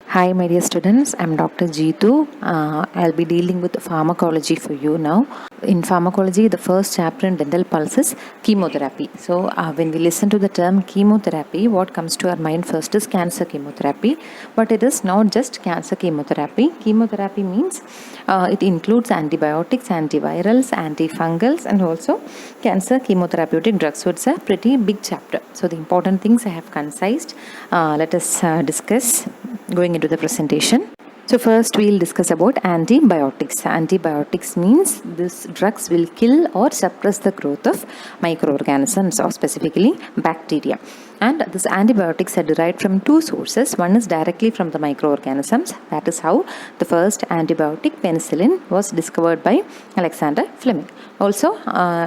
Hi, my dear students. I'm Dr. Jeetu. I'll be dealing with pharmacology for you now. In pharmacology, the first chapter in dental pulse is chemotherapy. So, when we listen to the term chemotherapy, what comes to our mind first is cancer chemotherapy. But it is not just cancer chemotherapy. Chemotherapy means it includes antibiotics, antivirals, antifungals, and also cancer chemotherapeutic drugs. So, it's a pretty big chapter. So, the important things I have concised. Let us discuss going into the presentation. So first we'll discuss about antibiotics. Antibiotics means these drugs will kill or suppress the growth of microorganisms or specifically bacteria. And these antibiotics are derived from two sources. One is directly from the microorganisms. That is how the first antibiotic penicillin was discovered by Alexander Fleming. Also,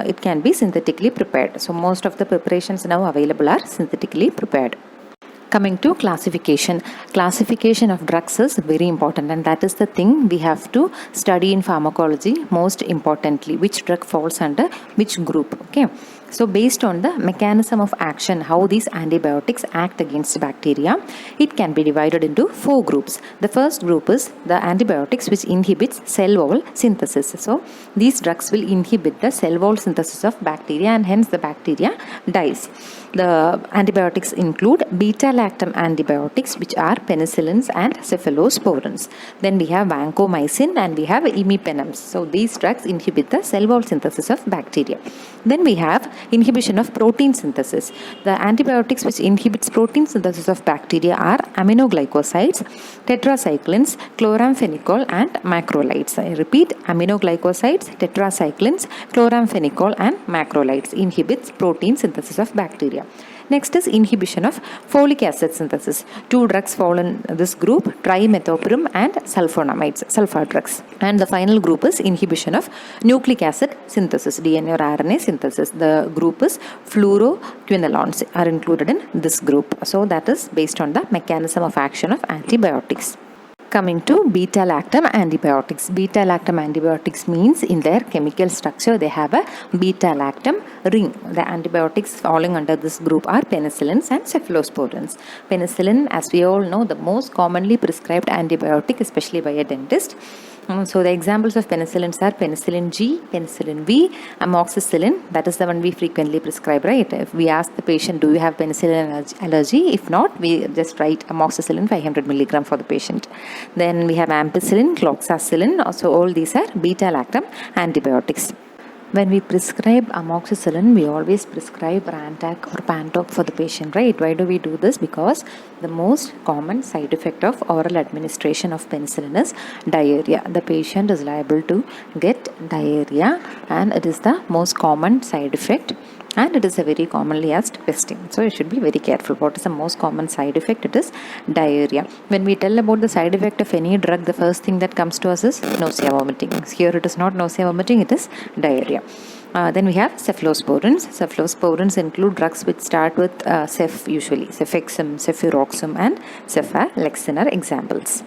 it can be synthetically prepared. So most of the preparations now available are synthetically prepared. Coming to classification of drugs is very important, and that is the thing we have to study in pharmacology most importantly, which drug falls under which group. Okay, so based on the mechanism of action, how these antibiotics act against bacteria, it can be divided into four groups. The first group is the antibiotics which inhibits cell wall synthesis. So these drugs will inhibit the cell wall synthesis of bacteria, and hence the bacteria dies. The antibiotics include beta-lactam antibiotics, which are penicillins and cephalosporins. Then we have vancomycin and we have imipenems. So these drugs inhibit the cell wall synthesis of bacteria. Then we have inhibition of protein synthesis. The antibiotics which inhibits protein synthesis of bacteria are aminoglycosides, tetracyclines, chloramphenicol and macrolides. I repeat, aminoglycosides, tetracyclines, chloramphenicol and macrolides inhibits protein synthesis of bacteria. Next is inhibition of folic acid synthesis. Two drugs fall in this group, trimethoprim and sulfonamides, sulfur drugs. And the final group is inhibition of nucleic acid synthesis, DNA or RNA synthesis. The group is fluoroquinolones are included in this group. So that is based on the mechanism of action of antibiotics. Coming to beta-lactam antibiotics. Beta-lactam antibiotics means in their chemical structure they have a beta-lactam ring. The antibiotics falling under this group are penicillins and cephalosporins. Penicillin, as we all know, the most commonly prescribed antibiotic, especially by a dentist. So the examples of penicillins are penicillin G, penicillin V, amoxicillin. That is the one we frequently prescribe, right? If we ask the patient, do you have penicillin allergy? If not, we just write amoxicillin 500 milligram for the patient. Then we have ampicillin, cloxacillin. Also all these are beta-lactam antibiotics. When we prescribe amoxicillin, we always prescribe Rantac or Pantoc for the patient, right? Why do we do this? Because the most common side effect of oral administration of penicillin is diarrhea. The patient is liable to get diarrhea, and it is the most common side effect. And it is a very commonly asked question. So you should be very careful. What is the most common side effect? It is diarrhea. When we tell about the side effect of any drug, the first thing that comes to us is nausea, vomiting. Here it is not nausea, vomiting, it is diarrhea. Then we have cephalosporins. Cephalosporins include drugs which start with ceph usually. Cefixime, cefuroxime and cefalexin are examples.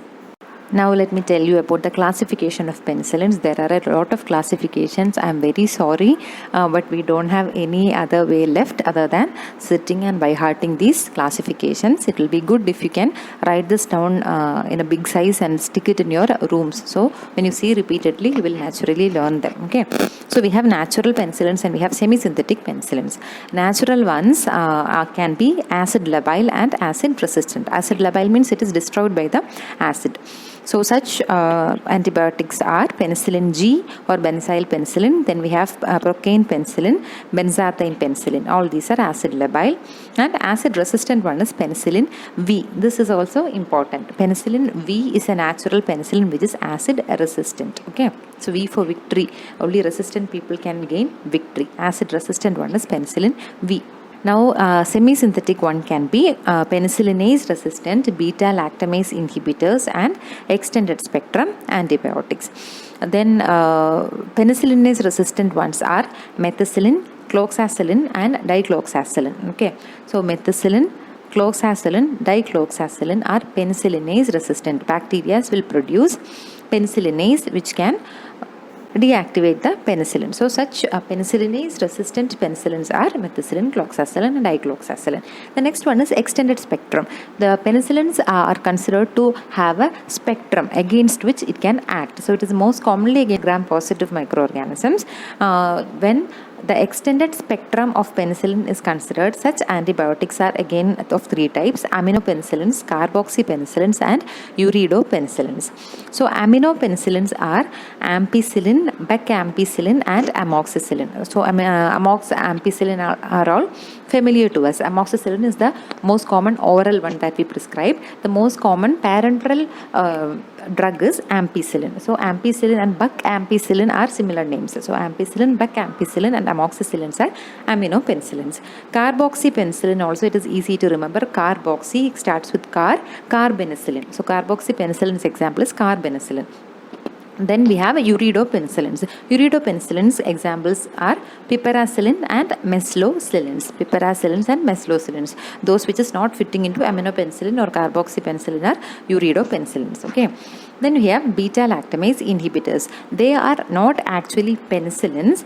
Now let me tell you about the classification of penicillins. There are a lot of classifications. I am very sorry, but we don't have any other way left other than sitting and by hearting these classifications. It will be good if you can write this down in a big size and stick it in your rooms. So when you see repeatedly, you will naturally learn them. Okay. So we have natural penicillins and we have semi-synthetic penicillins. Natural ones can be acid labile and acid resistant. Acid labile means it is destroyed by the acid. So such antibiotics are penicillin G or benzyl penicillin. Then we have procaine penicillin, benzathine penicillin. All these are acid labile. And acid resistant one is penicillin V. This is also important. Penicillin V is a natural penicillin which is acid resistant. Okay. So V for victory. Only resistant people can gain victory. Acid resistant one is penicillin V. Now, semi-synthetic one can be penicillinase resistant beta-lactamase inhibitors and extended spectrum antibiotics. Then penicillinase resistant ones are methicillin, cloxacillin and dicloxacillin. Okay, so methicillin, cloxacillin, dicloxacillin are penicillinase resistant. Bacteria will produce penicillinase which can deactivate the penicillin. So such penicillinase resistant penicillins are methicillin, cloxacillin and dicloxacillin. The next one is extended spectrum. The penicillins are considered to have a spectrum against which it can act. So it is most commonly against gram-positive microorganisms. When the extended spectrum of penicillin is considered, such antibiotics are again of three types: aminopenicillins, carboxypenicillins and uridopenicillins. So aminopenicillins are ampicillin, becampicillin and amoxicillin. So amoxicillin are all familiar to us. Amoxicillin is the most common oral one that we prescribe. The most common parenteral drug is ampicillin. So ampicillin and bucampicillin are similar names. So ampicillin, becampicillin and amoxicillins are aminopenicillins. Carboxypenicillin also, it is easy to remember. Carboxy starts with carbenicillin. So carboxypenicillin's example is carbenicillin. Then we have uridopenicillins. Uridopenicillins examples are piperacillin and meslocillins. Piperacillins and meslocillins. Those which is not fitting into aminopenicillin or carboxypenicillin are uridopenicillins. Okay. Then we have beta-lactamase inhibitors. They are not actually penicillins.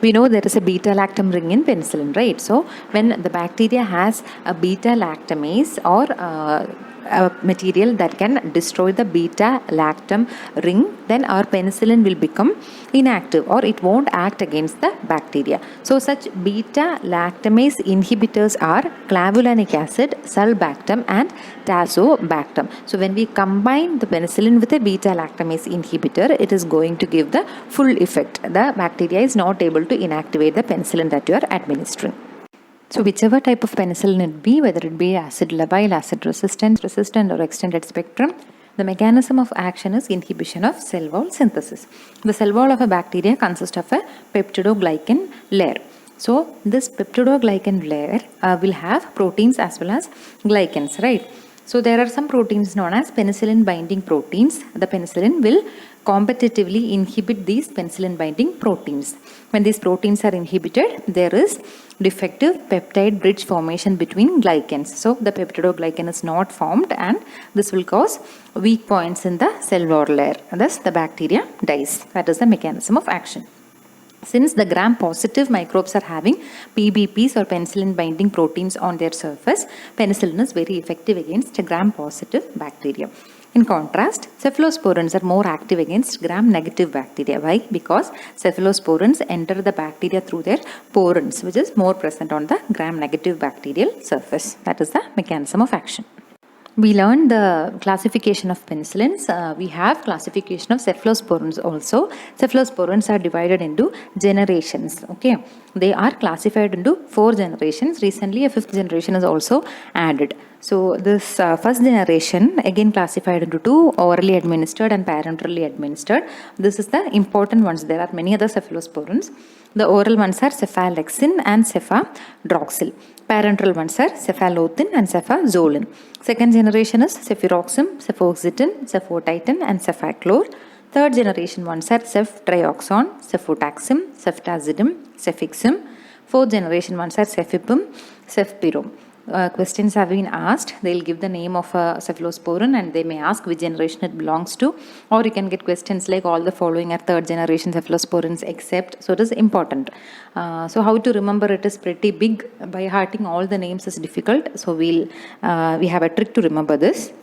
We know there is a beta-lactam ring in penicillin, right? So when the bacteria has a beta-lactamase or a material that can destroy the beta-lactam ring, then our penicillin will become inactive or it won't act against the bacteria. So such beta-lactamase inhibitors are clavulanic acid, sulbactam and tazobactam. So when we combine the penicillin with a beta-lactamase inhibitor, it is going to give the full effect. The bacteria is not able to inactivate the penicillin that you are administering. So whichever type of penicillin it be, whether it be acid labile, acid resistant or extended spectrum, the mechanism of action is inhibition of cell wall synthesis. The cell wall of a bacteria consists of a peptidoglycan layer. So this peptidoglycan layer will have proteins as well as glycans, right? So there are some proteins known as penicillin binding proteins. The penicillin will competitively inhibit these penicillin binding proteins. When these proteins are inhibited, there is defective peptide bridge formation between glycans. So the peptidoglycan is not formed and this will cause weak points in the cell wall layer. Thus the bacteria dies. That is the mechanism of action. Since the gram-positive microbes are having PBPs or penicillin binding proteins on their surface, penicillin is very effective against gram-positive bacteria. In contrast, cephalosporins are more active against gram-negative bacteria. Why? Because cephalosporins enter the bacteria through their porins, which is more present on the gram-negative bacterial surface. That is the mechanism of action. We learned the classification of penicillins. We have classification of cephalosporins also. Cephalosporins are divided into generations. Okay, they are classified into 4 generations. Recently, a 5th generation is also added. So this first generation again classified into 2, orally administered and parenterally administered. This is the important ones. There are many other cephalosporins. The oral ones are cefalexin and cefadroxil. Parenteral ones are cefalothin and cefazolin. Second generation is cefuroxim, cefoxitin, cefotitin and cefaclor. Third generation ones are ceftriaxone, cefotaxim, ceftazidime, cefixim. Fourth generation ones are cefipim, cefpirom. Questions have been asked. They will give the name of a cephalosporin and they may ask which generation it belongs to, or you can get questions like all the following are 3rd generation cephalosporins except. So it is important. So how to remember it is pretty big. By hearting all the names is difficult. So we have a trick to remember this.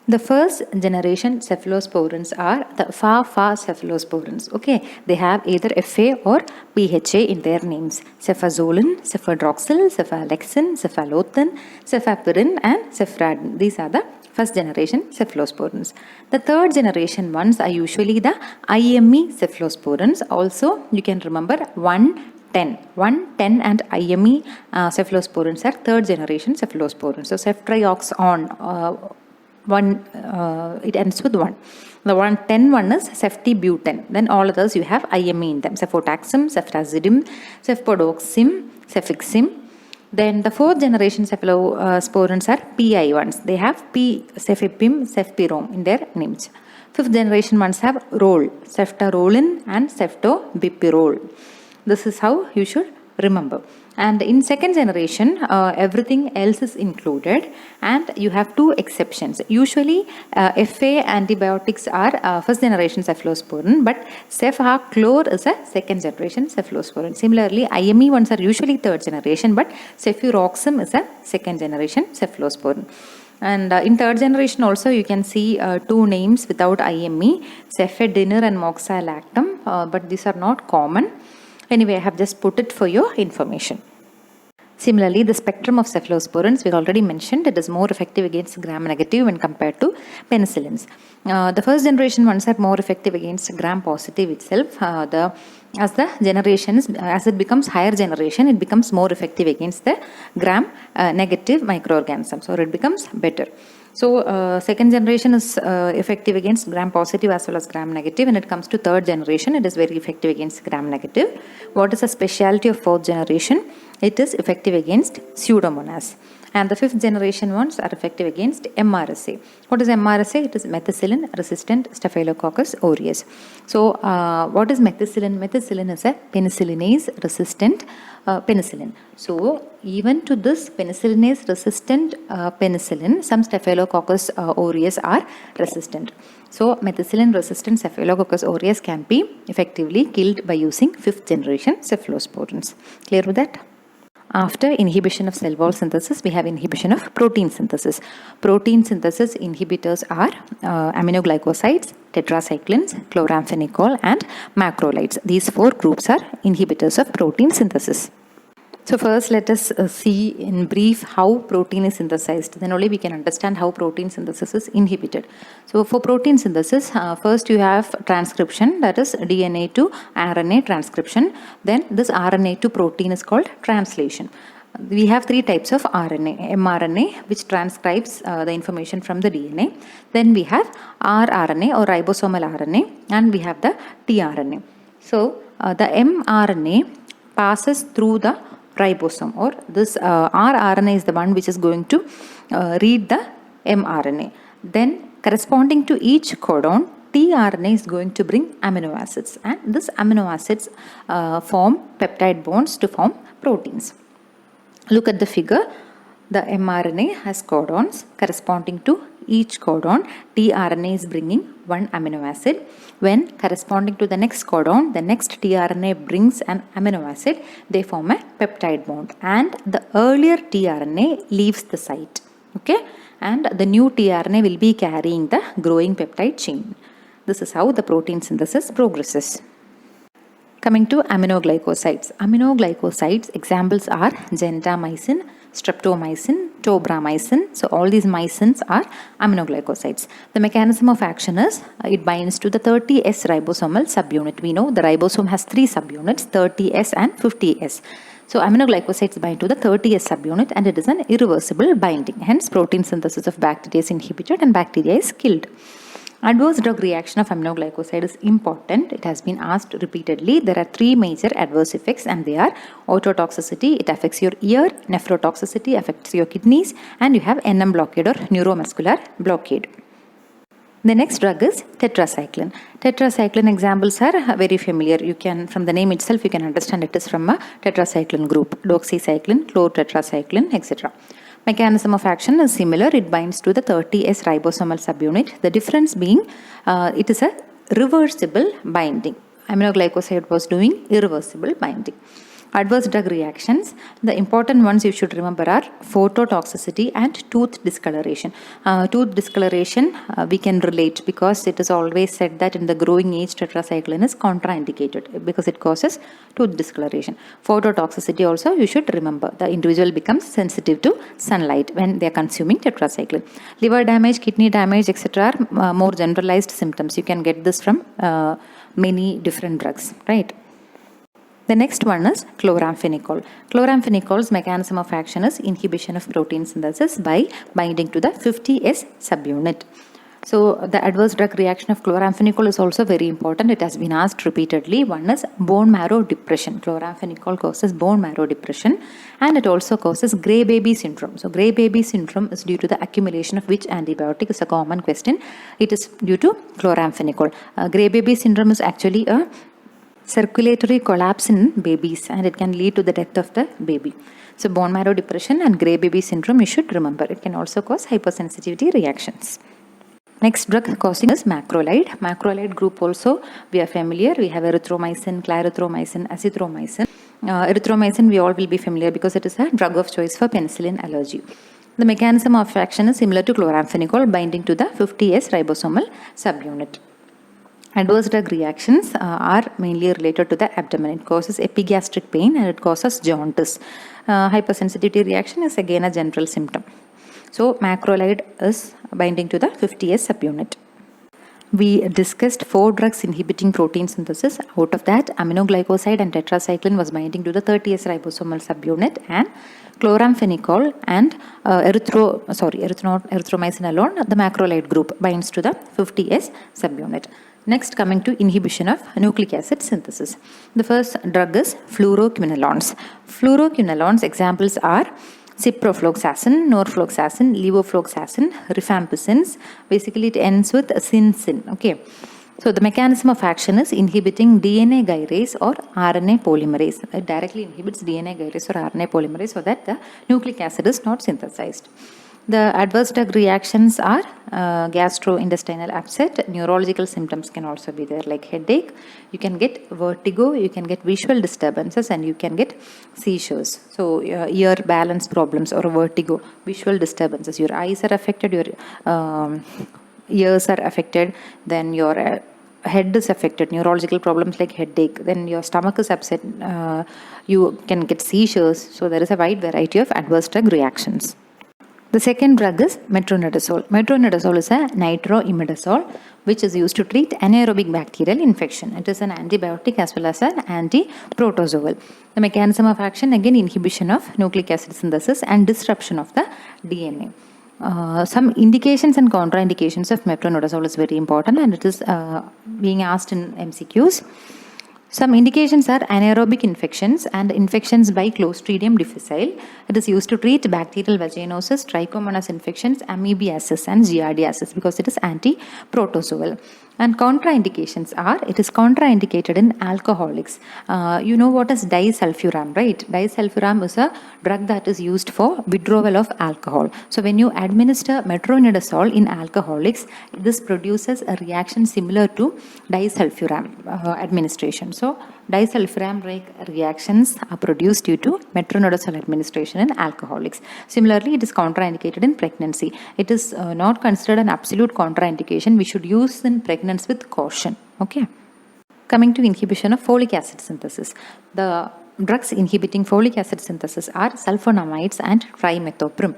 The first generation cephalosporins are the Fa cephalosporins. Okay, they have either Fa or PHA in their names. Cefazolin, cefadroxil, cefalexin, cefalothin, cefapirin and cefradin. These are the first generation cephalosporins. The third generation ones are usually the IME cephalosporins. Also, you can remember 110 and IME cephalosporins are third generation cephalosporins. So ceftriaxone, it ends with 1. The 110 one is ceftibuten. Then all others you have IME in them. Cefotaxim, ceftazidime, cefpodoxim, cefixim. Then the 4th generation cephalosporins are PI ones. They have P, cefipim, cefpirom in their names. 5th generation ones have role, ceftarolin and ceftobipirol. This is how you should remember. And in second generation, everything else is included, and you have two exceptions. Usually, FA antibiotics are first generation cephalosporin, but Cefaclor is a second generation cephalosporin. Similarly, IME ones are usually third generation, but Cefuroxime is a second generation cephalosporin. And in third generation also you can see two names without IME, Cefadinir and Moxilactam, but these are not common. Anyway, I have just put it for your information. Similarly, the spectrum of cephalosporins, we already mentioned, it is more effective against gram-negative when compared to penicillins. The first generation ones are more effective against gram-positive itself. As it becomes higher generation, it becomes more effective against the gram-negative microorganisms, or it becomes better. So, second generation is effective against gram-positive as well as gram-negative. When it comes to third generation, it is very effective against gram-negative. What is the specialty of fourth generation? It is effective against Pseudomonas. And the fifth generation ones are effective against MRSA. What is MRSA? It is methicillin-resistant Staphylococcus aureus. So, what is methicillin? Methicillin is a penicillinase-resistant penicillin. So, even to this penicillinase-resistant penicillin, some Staphylococcus aureus are resistant. So, methicillin-resistant Staphylococcus aureus can be effectively killed by using fifth generation cephalosporins. Clear with that? After inhibition of cell wall synthesis, we have inhibition of protein synthesis. Protein synthesis inhibitors are aminoglycosides, tetracyclines, chloramphenicol, and macrolides. These four groups are inhibitors of protein synthesis. So first let us see in brief how protein is synthesized. Then only we can understand how protein synthesis is inhibited. So for protein synthesis, first you have transcription, that is DNA to RNA transcription. Then this RNA to protein is called translation. We have three types of RNA. mRNA, which transcribes the information from the DNA. Then we have rRNA or ribosomal RNA, and we have the tRNA. So the mRNA passes through the ribosome, or this rRNA is the one which is going to read the mRNA. Then corresponding to each codon, tRNA is going to bring amino acids, and these amino acids form peptide bonds to form proteins. Look at the figure. The mRNA has codons. Corresponding to each codon, tRNA is bringing one amino acid. When corresponding to the next codon, the next tRNA brings an amino acid, they form a peptide bond, and the earlier tRNA leaves the site. Okay, and the new tRNA will be carrying the growing peptide chain. This is how the protein synthesis progresses. Coming to aminoglycosides. Aminoglycosides examples are gentamicin, streptomycin, tobramycin. So all these mycins are aminoglycosides. The mechanism of action is it binds to the 30S ribosomal subunit. We know the ribosome has three subunits, 30S and 50S. So aminoglycosides bind to the 30S subunit, and it is an irreversible binding. Hence protein synthesis of bacteria is inhibited and bacteria is killed. Adverse drug reaction of aminoglycoside is important. It has been asked repeatedly. There are three major adverse effects, and they are ototoxicity, it affects your ear; nephrotoxicity affects your kidneys; and you have NM blockade or neuromuscular blockade. The next drug is tetracycline. Tetracycline examples are very familiar. You can, from the name itself, you can understand it is from a tetracycline group: doxycycline, chlortetracycline, etc. Mechanism of action is similar. It binds to the 30S ribosomal subunit. The difference being it is a reversible binding. Aminoglycoside was doing irreversible binding. Adverse drug reactions, the important ones you should remember are phototoxicity and tooth discoloration. Tooth discoloration we can relate, because it is always said that in the growing age tetracycline is contraindicated because it causes tooth discoloration. Phototoxicity also you should remember. The individual becomes sensitive to sunlight when they are consuming tetracycline. Liver damage, kidney damage, etc. are more generalized symptoms. You can get this from many different drugs, right? The next one is chloramphenicol. Chlorampphenicol's mechanism of action is inhibition of protein synthesis by binding to the 50S subunit. So the adverse drug reaction of chloramphenicol is also very important. It has been asked repeatedly. One is bone marrow depression. Chloramphenicol causes bone marrow depression, and it also causes gray baby syndrome. So gray baby syndrome is due to the accumulation of which antibiotic is a common question. It is due to chloramphenicol. Gray baby syndrome is actually a circulatory collapse in babies, and it can lead to the death of the baby. So bone marrow depression and gray baby syndrome, you should remember. It can also cause hypersensitivity reactions. Next drug causing is macrolide. Macrolide group also we are familiar. We have erythromycin, clarithromycin, azithromycin. Erythromycin we all will be familiar because it is a drug of choice for penicillin allergy. The mechanism of action is similar to chloramphenicol, binding to the 50S ribosomal subunit. Adverse drug reactions are mainly related to the abdomen. It causes epigastric pain and it causes jaundice. Hypersensitivity reaction is again a general symptom. So macrolide is binding to the 50S subunit. We discussed 4 drugs inhibiting protein synthesis. Out of that, aminoglycoside and tetracycline was binding to the 30S ribosomal subunit, and chloramphenicol and erythromycin alone, the macrolide group, binds to the 50S subunit. Next, coming to inhibition of nucleic acid synthesis. The first drug is fluoroquinolones. Fluoroquinolones examples are ciprofloxacin, norfloxacin, levofloxacin, rifampicins. Basically, it ends with synsin. Okay. So the mechanism of action is inhibiting DNA gyrase or RNA polymerase. It directly inhibits DNA gyrase or RNA polymerase so that the nucleic acid is not synthesized. The adverse drug reactions are gastrointestinal upset. Neurological symptoms can also be there, like headache. You can get vertigo, you can get visual disturbances, and you can get seizures. So ear balance problems or vertigo, visual disturbances. Your eyes are affected, your ears are affected, then your head is affected, neurological problems like headache, then your stomach is upset, you can get seizures. So there is a wide variety of adverse drug reactions. The second drug is metronidazole. Metronidazole is a nitroimidazole which is used to treat anaerobic bacterial infection. It is an antibiotic as well as an anti-protozoal. The mechanism of action, again, inhibition of nucleic acid synthesis and disruption of the DNA. Some indications and contraindications of metronidazole is very important, and it is being asked in MCQs. Some indications are anaerobic infections and infections by Clostridium difficile. It is used to treat bacterial vaginosis, trichomonas infections, amoebiasis and giardiasis because it is anti-protozoal. And contraindications are, it is contraindicated in alcoholics. You know what is disulfiram, right? Disulfiram is a drug that is used for withdrawal of alcohol. So when you administer metronidazole in alcoholics, this produces a reaction similar to disulfiram administration. So disulfiram reactions are produced due to metronidazole administration in alcoholics. Similarly, it is contraindicated in pregnancy. It is not considered an absolute contraindication. We should use in pregnancy with caution. Okay. Coming to inhibition of folic acid synthesis. The drugs inhibiting folic acid synthesis are sulfonamides and trimethoprim.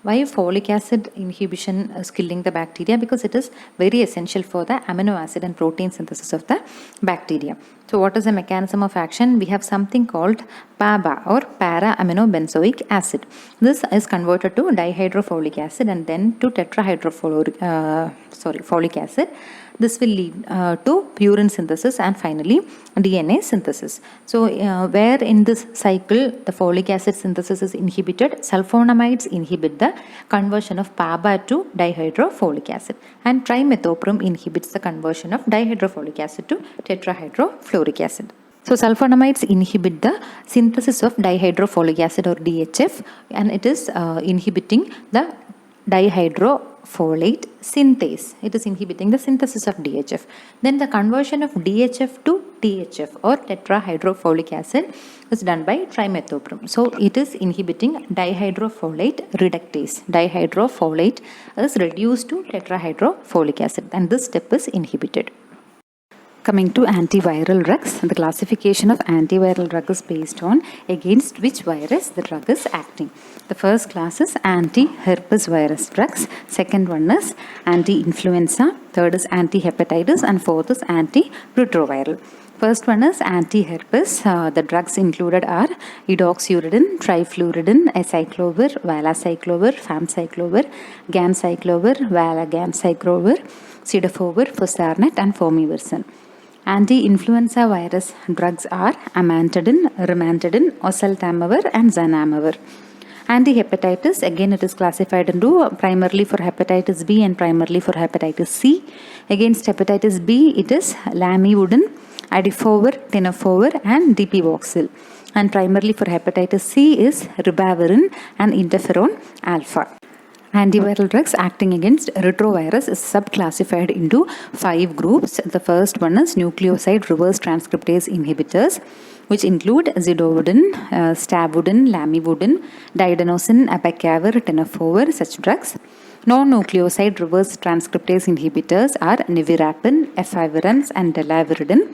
Why folic acid inhibition is killing the bacteria? Because it is very essential for the amino acid and protein synthesis of the bacteria. So what is the mechanism of action? We have something called PABA or para-aminobenzoic acid. This is converted to dihydrofolic acid and then to tetrahydrofolic acid. This will lead to purine synthesis and finally DNA synthesis. So where in this cycle the folic acid synthesis is inhibited, sulfonamides inhibit the conversion of PABA to dihydrofolic acid, and trimethoprim inhibits the conversion of dihydrofolic acid to tetrahydrofluoric acid. So sulfonamides inhibit the synthesis of dihydrofolic acid or DHF, and it is inhibiting the dihydrofolate synthase. It is inhibiting the synthesis of DHF. Then the conversion of DHF to THF or tetrahydrofolic acid is done by trimethoprim. So it is inhibiting dihydrofolate reductase. Dihydrofolate is reduced to tetrahydrofolic acid, and this step is inhibited. Coming to antiviral drugs, the classification of antiviral drug is based on against which virus the drug is acting. The first class is anti-herpes virus drugs, second one is anti-influenza, third is anti-hepatitis, and fourth is anti-retroviral. First one is anti-herpes. The drugs included are edoxuridine, trifluridine, acyclovir, valacyclovir, famciclovir, ganciclovir, valaganciclovir, cidofovir, fosarnet, and fomivirsin. Anti-influenza virus drugs are amantadine, rimantadine, oseltamivir, and zanamivir. Anti-hepatitis, again it is classified into primarily for hepatitis B and primarily for hepatitis C. Against hepatitis B, it is lamivudine, adifovir, tenofovir, and dipivoxil. And primarily for hepatitis C is ribavirin and interferon alpha. Antiviral drugs acting against retrovirus is subclassified into 5 groups. The first one is nucleoside reverse transcriptase inhibitors, which include zidovudin, stavudin, lamivudin, diadenosine, abacavir, tenofovir, such drugs. Non-nucleoside reverse transcriptase inhibitors are nevirapine, efavirenz, and delavirdin.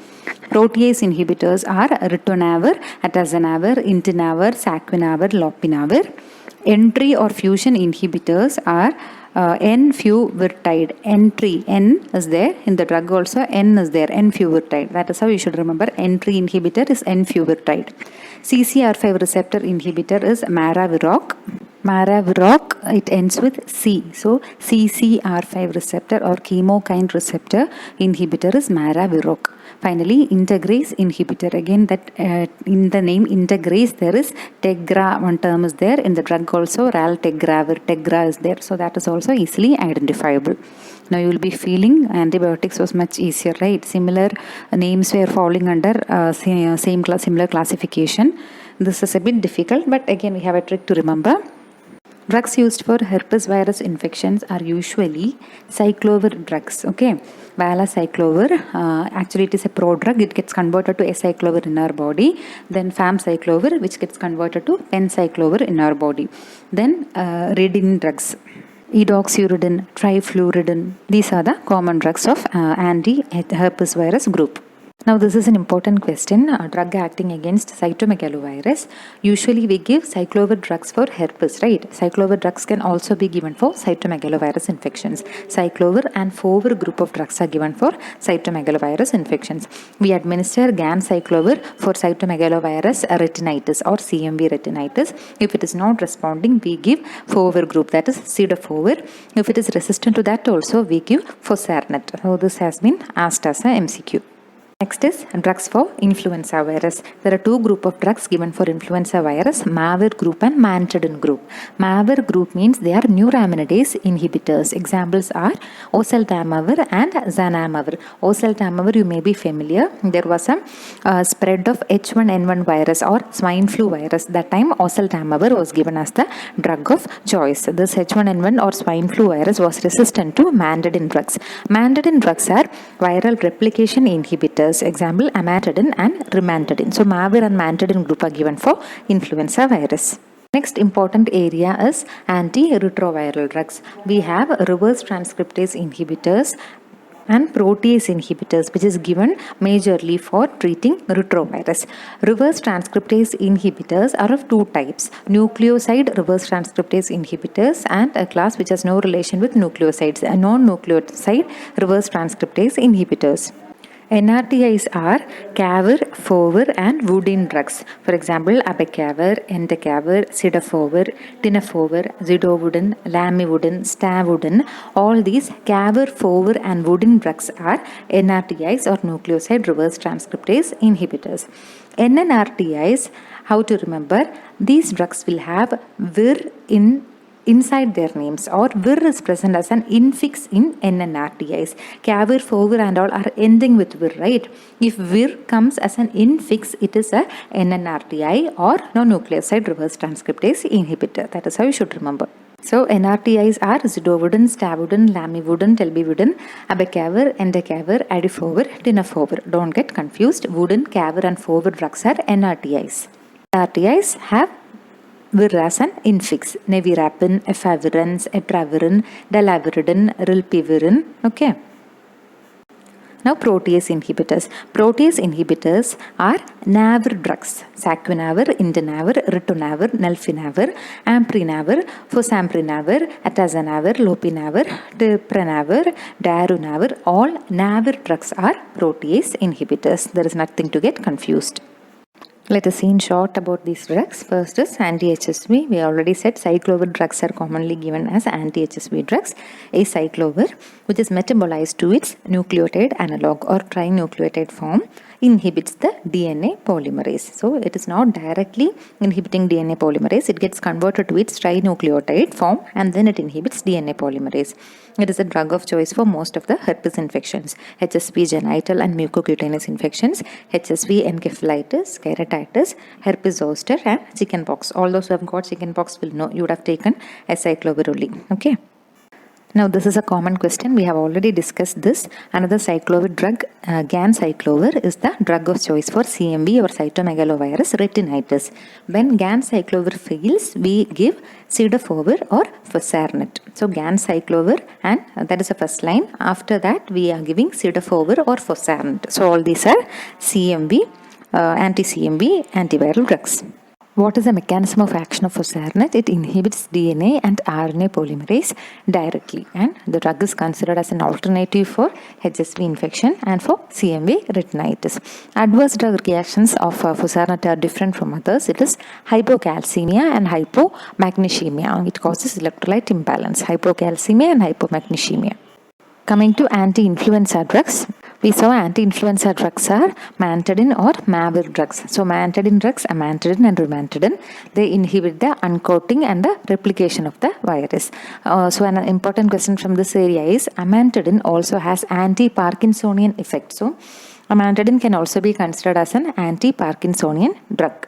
Protease inhibitors are ritonavir, atazanavir, intinavir, saquinavir, lopinavir. Entry or fusion inhibitors are N-fuvirtide. Entry, N is there in the drug also, N is there, N-fuvirtide. That is how you should remember. Entry inhibitor is N-fuvirtide. CCR5 receptor inhibitor is maraviroc. Maraviroc, it ends with C. So CCR5 receptor or chemokine receptor inhibitor is maraviroc. Finally, integrase inhibitor. Again, that in the name integrase there is tegra, one term is there. In the drug also raltegravir, tegra is there. So that is also easily identifiable. Now you will be feeling antibiotics was much easier, right? Similar names were falling under similar classification. This is a bit difficult, but again we have a trick to remember. Drugs used for herpes virus infections are usually cyclovir drugs. Okay, valacyclovir, actually it is a prodrug. It gets converted to acyclovir in our body. Then famciclovir, which gets converted to penciclovir in our body. Then ridin drugs, edoxuridin, trifluridin. These are the common drugs of anti-herpes virus group. Now this is an important question. A drug acting against cytomegalovirus. Usually we give cyclovir drugs for herpes, right? Cyclovir drugs can also be given for cytomegalovirus infections. Cyclovir and fovir group of drugs are given for cytomegalovirus infections. We administer ganciclovir for cytomegalovirus retinitis or CMV retinitis. If it is not responding, we give fovir group, that is cidofovir. If it is resistant to that also, we give fosarnet. So this has been asked as a MCQ. Next is drugs for influenza virus. There are 2 groups of drugs given for influenza virus, MAVIR group and mantidine group. MAVIR group means they are neuraminidase inhibitors. Examples are oseltamivir and zanamivir. Oseltamivir you may be familiar. There was some spread of H1N1 virus or swine flu virus. That time oseltamivir was given as the drug of choice. This H1N1 or swine flu virus was resistant to mantidine drugs. Mantidine drugs are viral replication inhibitors. Example, amantadine and rimantadine. So MAVIR and mantidine group are given for influenza virus. Next important area is antiretroviral drugs. We have reverse transcriptase inhibitors and protease inhibitors, which is given majorly for treating retrovirus. Reverse transcriptase inhibitors are of 2 types: nucleoside reverse transcriptase inhibitors and a class which has no relation with nucleosides, non-nucleoside reverse transcriptase inhibitors. NRTIs are cavir, fovir and woodin drugs. For example, abacavir, entecavir, cidofovir, tenofovir, zidovudin, lamivudin, stavudin. All these cavir, fovir and woodin drugs are NRTIs or nucleoside reverse transcriptase inhibitors. NNRTIs, how to remember? These drugs will have vir inside their names, or vir is present as an infix in NNRTIs. Cavir, fovir and all are ending with vir, right? If vir comes as an infix, it is a NNRTI or non-nucleoside reverse transcriptase inhibitor. That is how you should remember. So NRTIs are zidovudin, stavudin, lamivudin, telbivudin, abacavir, entecavir, adifovir, tenofovir. Don't get confused. Woodin, cavir and fovir drugs are NRTIs. NRTIs have vir as an infix. Nevirapine, efavirenz, etravirin, delavirdin, rilpivirin. Okay. Now protease inhibitors. Protease inhibitors are NAVIR drugs. Saquinavir, intinavir, ritonavir, nelfinavir, amprinavir, fosamprinavir, atazanavir, lopinavir, diprenavir, darunavir. All NAVIR drugs are protease inhibitors. There is nothing to get confused. Let us see in short about these drugs. First is anti-HSV. We already said cyclovir drugs are commonly given as anti-HSV drugs. Acyclovir, which is metabolized to its nucleotide analog or trinucleotide form, inhibits the DNA polymerase. So it is not directly inhibiting DNA polymerase. It gets converted to its trinucleotide form and then it inhibits DNA polymerase. it is a drug of choice for most of the herpes infections, HSV genital and mucocutaneous infections, HSV encephalitis, keratitis, herpes zoster, and chickenpox. All those who have got chickenpox will know you would have taken acyclovir. Okay. Now this is a common question. We have already discussed this. Another cyclovir drug, ganciclovir, is the drug of choice for CMV or cytomegalovirus retinitis. When ganciclovir fails, we give cidofovir or fosarnet. So ganciclovir, and that is the first line. After that, we are giving cidofovir or fosarnet. So all these are CMV, anti-CMV antiviral drugs. What is the mechanism of action of fosarnet? It inhibits DNA and RNA polymerase directly, and the drug is considered as an alternative for HSV infection and for CMV retinitis. Adverse drug reactions of fosarnet are different from others. It is hypocalcemia and hypomagnesemia. It causes electrolyte imbalance, hypocalcemia and hypomagnesemia. Coming to anti-influenza drugs, we saw anti-influenza drugs are mantidine or mavir drugs. So mantidine drugs, amantadine and rimantadine, they inhibit the uncoating and the replication of the virus. So an important question from this area is amantadine also has anti-Parkinsonian effect. So amantadine can also be considered as an anti-Parkinsonian drug.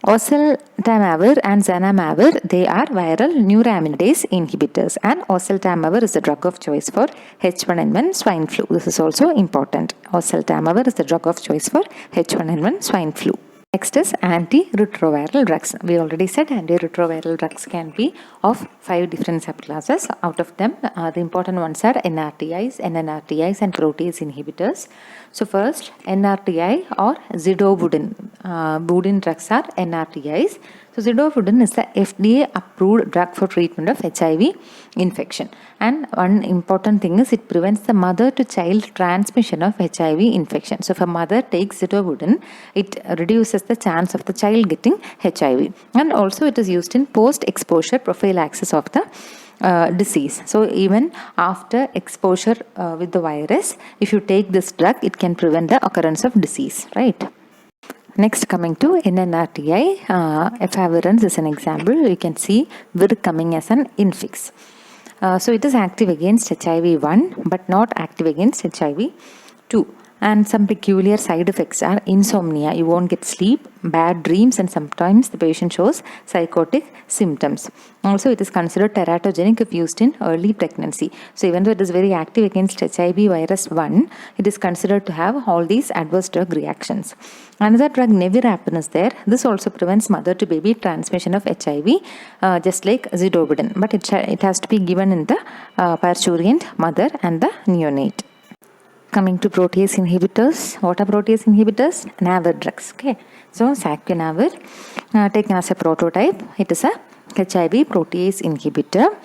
Oseltamivir and zanamivir, they are viral neuraminidase inhibitors, and oseltamivir is the drug of choice for H1N1 swine flu. This is also important. Oseltamivir is the drug of choice for H1N1 swine flu. Next is antiretroviral drugs. We already said antiretroviral drugs can be of 5 different subclasses. Out of them, the important ones are NRTIs, NNRTIs, and protease inhibitors. So first, NRTI or zidovudin. Budin drugs are NRTIs. So zidovudin is the FDA approved drug for treatment of HIV infection. And one important thing is it prevents the mother to child transmission of HIV infection. So if a mother takes zidovudin, it reduces the chance of the child getting HIV. And also it is used in post-exposure prophylaxis of the disease. So even after exposure with the virus, if you take this drug, it can prevent the occurrence of disease, right? Next, coming to NNRTI, efavirenz is an example. You can see vir coming as an infix. So it is active against HIV-1 but not active against HIV-2. And some peculiar side effects are insomnia, you won't get sleep, bad dreams, and sometimes the patient shows psychotic symptoms. Also, it is considered teratogenic if used in early pregnancy. So even though it is very active against HIV virus 1, it is considered to have all these adverse drug reactions. Another drug, nevirapine, is there. This also prevents mother to baby transmission of HIV, just like zidovudin, but it has to be given in the parturient mother and the neonate. Coming to protease inhibitors. What are protease inhibitors? Navir drugs. Okay. So saquinavir, taken as a prototype, it is a HIV protease inhibitor.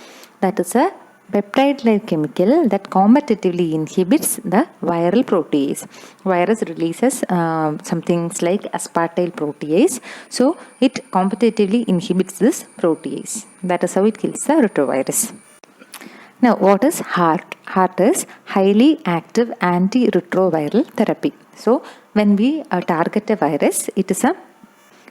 That is a peptide-like chemical that competitively inhibits the viral protease. Virus releases some things like aspartyl protease. So it competitively inhibits this protease. That is how it kills the retrovirus. Now, what is HART? HART is highly active antiretroviral therapy. So, when we target a virus, it is a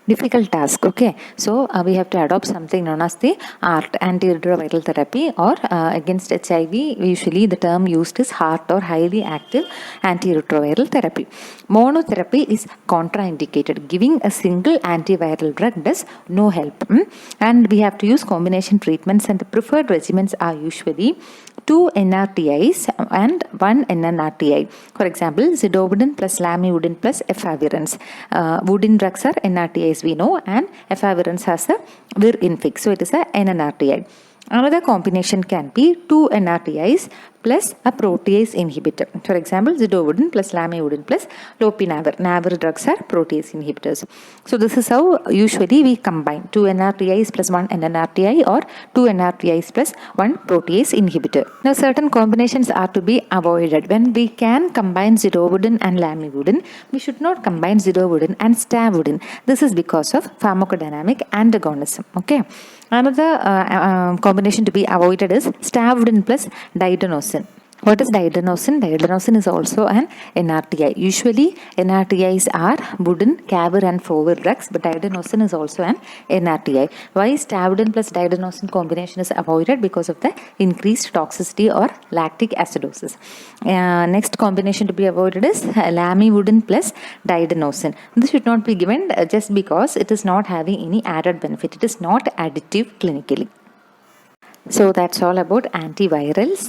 difficult task. Okay, so we have to adopt something known as the ART, antiretroviral therapy, or against HIV, usually the term used is HART or highly active antiretroviral therapy. Monotherapy is contraindicated. Giving a single antiviral drug does no help. And we have to use combination treatments, and the preferred regimens are usually 2 NRTIs and 1 NNRTI. For example, zidovudin plus lamivudin plus efavirenz. Wudin drugs are NRTIs, we know, and efavirenz has a vir infix, so it is a NNRTI. Another combination can be 2 NRTIs plus a protease inhibitor. For example, zidovudin plus lamivudin plus lopinavir. Navir drugs are protease inhibitors. So this is how usually we combine 2 NRTIs plus 1 NNRTI or 2 NRTIs plus 1 protease inhibitor. Now certain combinations are to be avoided. When we can combine zidovudin and lamivudin, we should not combine zidovudin and stavudin. This is because of pharmacodynamic antagonism. Okay. Another combination to be avoided is stavudin plus diadenosine. What is diadenosine? Diadenosine is also an NRTI. Usually NRTIs are Budin, Cabir and Fowler drugs, but diadenosine is also an NRTI. Why stavudin plus diadenosine combination is avoided? Because of the increased toxicity or lactic acidosis. Next combination to be avoided is lamivudin plus diadenosine. This should not be given just because it is not having any added benefit. It is not additive clinically. So that's all about antivirals.